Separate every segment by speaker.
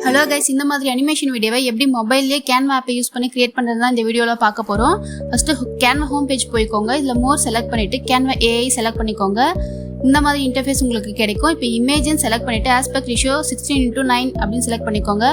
Speaker 1: Hello guys, இந்த மாதிரி animation வீடியோவை எப்படி மொபைல்லேயே கேன்வா ஆப்பை யூஸ் பண்ணி கிரியேட் பண்ணுறது தான் இந்த வீடியோவில் பார்க்க போகிறோம். ஃபஸ்ட்டு கேன்வா ஹோம் பேஜ் போய்க்கோங்க. இதில் மோர் செலக்ட் பண்ணிவிட்டு கேன்வா ஏஐ செலக்ட் பண்ணிக்கோங்க. இந்த மாதிரி இன்டர்ஃபேஸ் உங்களுக்கு கிடைக்கும். இப்போ இமேஜின்னு செலக்ட் பண்ணிவிட்டு ஆஸ்பெக்ட் ரேஷியோ 16:9 அப்படின்னு செலக்ட் பண்ணிக்கோங்க.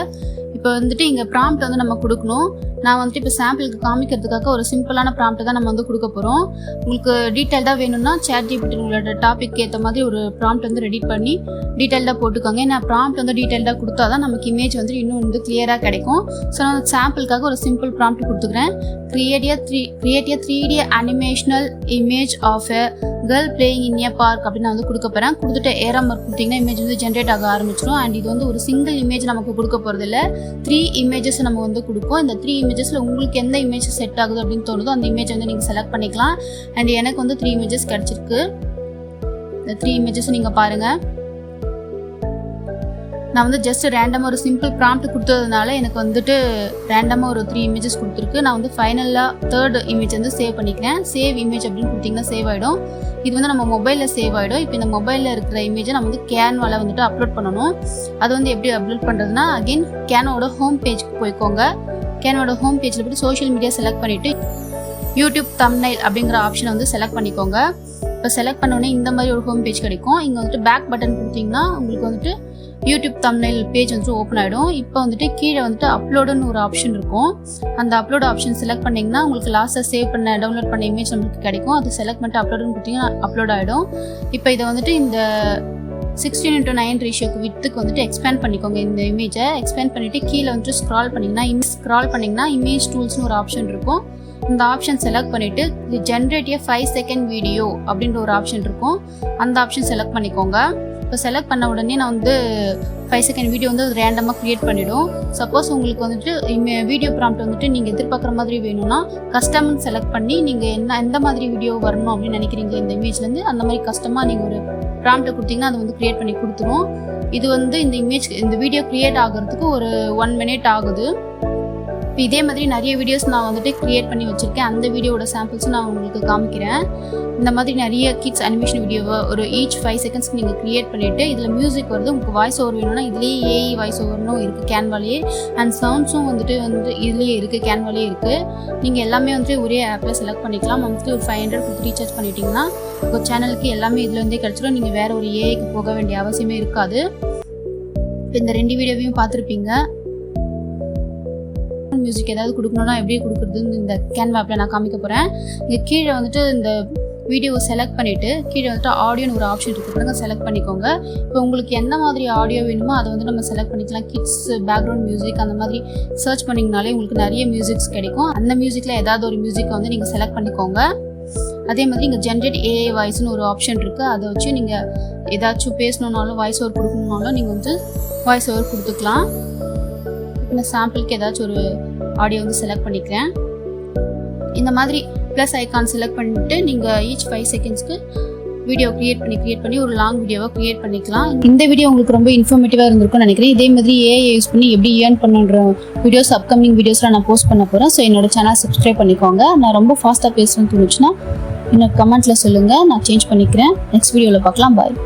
Speaker 1: இப்போ வந்துட்டு இங்கே ப்ராம்ப்ட் வந்து நம்ம கொடுக்கணும். நான் வந்துட்டு இப்போ சாம்பிளுக்கு காமிக்கிறதுக்காக ஒரு சிம்பிளான ப்ராம்ப்ட் தான் நம்ம வந்து கொடுக்க போகிறோம். உங்களுக்கு டீட்டெயில்டாக வேணும்னா ChatGPT உங்களோட டாபிக் ஏற்ற மாதிரி ஒரு ப்ராம்ப்ட் வந்து ரெடி பண்ணி டீட்டெயில்டாக போட்டுக்கோங்க. ஏன்னா ப்ராம்ப்ட் வந்து டீட்டெயில்டாக கொடுத்தா தான் நமக்கு இமேஜ் வந்து இன்னும் வந்து கிளியராக கிடைக்கும். ஸோ நான் சாம்பிளுக்காக ஒரு சிம்பிள் ப்ராம்ப்ட் கொடுத்துக்கிறேன். Create a 3D animational image of a girl playing in a park அப்படின்னு நான் வந்து கொடுக்க போகிறேன். கொடுத்துட்டு ஏரா மார்க் கொடுத்தீங்கன்னா இமேஜ் வந்து ஜென்ரேட் ஆக ஆரம்பிச்சிடும். அண்ட் இது வந்து ஒரு சிங்கிள் இமேஜ் நமக்கு கொடுக்க போகிறது இல்லை, 3 இமேஜஸ் நம்ம வந்து கொடுப்போம். இந்த 3 இமேஜஸில் உங்களுக்கு எந்த இமேஜ் செட் ஆகுது அப்படின்னு தோணுதோ அந்த இமேஜ் வந்து நீங்கள் செலக்ட் பண்ணிக்கலாம். அண்ட் எனக்கு வந்து 3 இமேஜஸ் கிடச்சிருக்கு. இந்த 3 இமேஜஸ் நீங்கள் பாருங்கள். நான் வந்து ஜஸ்ட் ரேண்டமாக ஒரு சிம்பிள் ப்ராம்ப்ட் கொடுத்ததுனால எனக்கு வந்துட்டு ரேண்டமாக ஒரு 3 இமேஜஸ் கொடுத்துருக்கு. நான் வந்து ஃபைனலாக 3rd இமேஜ் வந்து சேவ் பண்ணிக்கிறேன். சேவ் இமேஜ் அப்படின்னு கொடுத்தீங்கன்னா சேவ் ஆகிடும். இது வந்து நம்ம மொபைலில் சேவ் ஆகிடும். இப்போ இந்த மொபைலில் இருக்கிற இமேஜை நம்ம வந்து கேன்வாவில் வந்துட்டு அப்லோட் பண்ணணும். அது வந்து எப்படி அப்லோட் பண்ணுறதுனா, அகெயின் கேன்வாவோட ஹோம் பேஜ்க்கு போய்க்கோங்க. கேன்வாவோட ஹோம் பேஜில் போய்ட்டு சோஷியல் மீடியா செலக்ட் பண்ணிவிட்டு யூடியூப் தம்ப்நெயில் அப்படிங்கிற ஆப்ஷனை வந்து செலக்ட் பண்ணிக்கோங்க. இப்போ செலக்ட் பண்ணோடனே இந்த மாதிரி ஒரு ஹோம் பேஜ் கிடைக்கும். இங்கே வந்துட்டு பேக் பட்டன் கொடுத்தீங்கன்னா உங்களுக்கு வந்துட்டு யூடியூப் தம்ப்நெயில் பேஜ் வந்துட்டு ஓப்பன் ஆகிடும். இப்போ வந்துட்டு கீழே வந்துட்டு அப்லோடுன்னு ஒரு ஆப்ஷன் இருக்கும். அந்த அப்லோட் ஆப்ஷன் செலக்ட் பண்ணிங்கன்னா உங்களுக்கு லாஸ்ட்டாக சேவ் பண்ண டவுன்லோட் பண்ண இமேஜ் நம்மளுக்கு கிடைக்கும். அது செலக்ட் பண்ணிட்டு அப்லோடுன்னு கொடுத்தீங்கன்னா அப்லோட் ஆகிடும். இப்போ இதை வந்துட்டு இந்த 16:9 ரேஷியோக்கு வித்துக்கு வந்துட்டு எக்ஸ்பேண்ட் பண்ணிக்கோங்க. இந்த இமேஜை எக்ஸ்பேண்ட் பண்ணிவிட்டு கீழே வந்துட்டு ஸ்க்ரால் பண்ணிங்கன்னா இமேஜ் டூல்ஸ்னு ஒரு ஆப்ஷன் இருக்கும். இந்த ஆப்ஷன் செலக்ட் பண்ணிவிட்டு ஜென்ரேட் a 5 செகண்ட் வீடியோ அப்படின்ற ஒரு ஆப்ஷன் இருக்கும். அந்த ஆப்ஷன் செலக்ட் பண்ணிக்கோங்க. இப்போ செலக்ட் பண்ண உடனே நான் வந்து 5 செகண்ட் வீடியோ வந்து ரேண்டமாக க்ரியேட் பண்ணிவிடும். சப்போஸ் உங்களுக்கு வந்துட்டு வீடியோ ப்ராம்ப்ட் வந்துட்டு நீங்கள் எதிர்பார்க்குற மாதிரி வேணும்னா கஸ்டம்னு செலக்ட் பண்ணி நீங்கள் எந்த மாதிரி வீடியோ வரணும் அப்படின்னு நினைக்கிறீங்க இந்த இமேஜ்லேருந்து அந்த மாதிரி கஸ்டமாக நீங்கள் ஒரு ப்ராம்ப்ட்டை கொடுத்தீங்கன்னா அது வந்து க்ரியேட் பண்ணி கொடுத்துரும். இது வந்து இந்த வீடியோ க்ரியேட் ஆகிறதுக்கு ஒரு 1 minute ஆகுது. இப்போ இதே மாதிரி நிறைய வீடியோஸ் நான் வந்துட்டு க்ரியேட் பண்ணி வச்சுருக்கேன். அந்த வீடியோட சாம்பிள்ஸும் நான் உங்களுக்கு காமிக்கிறேன். இந்த மாதிரி நிறைய கிட்ஸ் அனிமேஷன் வீடியோவை ஒரு ஈச் 5 செகண்ட்ஸ்க்கு நீங்கள் க்ரியேட் பண்ணிவிட்டு இதில் மியூசிக் வருது. உங்களுக்கு வாய்ஸ் ஓவர் வேணும்னா இதுலேயே ஏஐ வாய்ஸ் ஓவர்னும் இருக்குது கேன்வாலேயே. அண்ட் சவுண்ட்ஸும் வந்துட்டு இதுலேயே இருக்குது, கேன்வாலே இருக்குது. நீங்கள் எல்லாமே வந்துட்டு ஒரே ஆப்பில் செலக்ட் பண்ணிக்கலாம். வந்துட்டு ஒரு 500 கொடுத்து ரீசார்ஜ் பண்ணிட்டீங்கன்னா உங்கள் சேனலுக்கு எல்லாமே இதுலேருந்தே கிடச்சிடும். நீங்கள் வேறு ஒரு ஏஐக்கு போக வேண்டிய அவசியமே இருக்காது. இப்போ இந்த 2 வீடியோவையும் பார்த்துருப்பீங்க. மியூசிக் ஏதாவது கொடுக்கணும்னா எப்படி கொடுக்குறதுன்னு இந்த கேன்வா ஆப்பில் நான் காமிக்க போகிறேன். இங்கே கீழே வந்துட்டு இந்த வீடியோவை செலக்ட் பண்ணிவிட்டு கீழே வந்துட்டு ஆடியோன்னு ஒரு ஆப்ஷன் இருக்குது, செலக்ட் பண்ணிக்கோங்க. இப்போ உங்களுக்கு எந்த மாதிரி ஆடியோ வேணுமோ அதை வந்து நம்ம செலக்ட் பண்ணிக்கலாம். கிட்ஸ் பேக்ரவுண்ட் மியூசிக் அந்த மாதிரி சர்ச் பண்ணிங்கனாலே உங்களுக்கு நிறைய மியூசிக்ஸ் கிடைக்கும். அந்த மியூசிக்கில் ஏதாவது ஒரு மியூசிக்கை வந்து நீங்கள் செலக்ட் பண்ணிக்கோங்க. அதே மாதிரி இங்கே ஜென்ரேட் ஏஐ வாய்ஸ்னு ஒரு ஆப்ஷன் இருக்குது. அதை வச்சு நீங்கள் ஏதாச்சும் பேசணுன்னாலும் வாய்ஸ் ஓவர் கொடுக்கணுன்னாலும் நீங்கள் வந்து வாய்ஸ் ஓவர் கொடுத்துக்கலாம். இந்த சாம்பிளுக்கு ஏதாச்சும் ஒரு ஆடியோ வந்து செலக்ட் பண்ணிக்கிறேன். இந்த மாதிரி ப்ளஸ் ஐக்கான் செலக்ட் பண்ணிவிட்டு நீங்கள் ஈச் 5 செகண்ட்ஸ்க்கு வீடியோ க்ரியேட் பண்ணி ஒரு லாங் வீடியோவை க்ரியேட் பண்ணிக்கலாம். இந்த வீடியோ உங்களுக்கு ரொம்ப இன்ஃபர்மேட்டிவாக இருந்திருக்கும்னு நினைக்கிறேன். இதே மாதிரி ஏஐ யூஸ் பண்ணி எப்படி ஏர்ன் பண்ணுற வீடியோஸ் அப்கமிங் வீடியோஸ்லாம் நான் போஸ்ட் பண்ண போகிறேன். ஸோ என்னோட சேனல் சப்ஸ்கிரைப் பண்ணிக்கோங்க. நான் ரொம்ப ஃபாஸ்ட்டாக பேசுகிறேன்னு தோணுச்சுன்னா இன்னும் கமெண்ட்ஸில் சொல்லுங்கள், நான் சேஞ்ச் பண்ணிக்கிறேன். நெக்ஸ்ட் வீடியோவில் பார்க்கலாம். பாய்.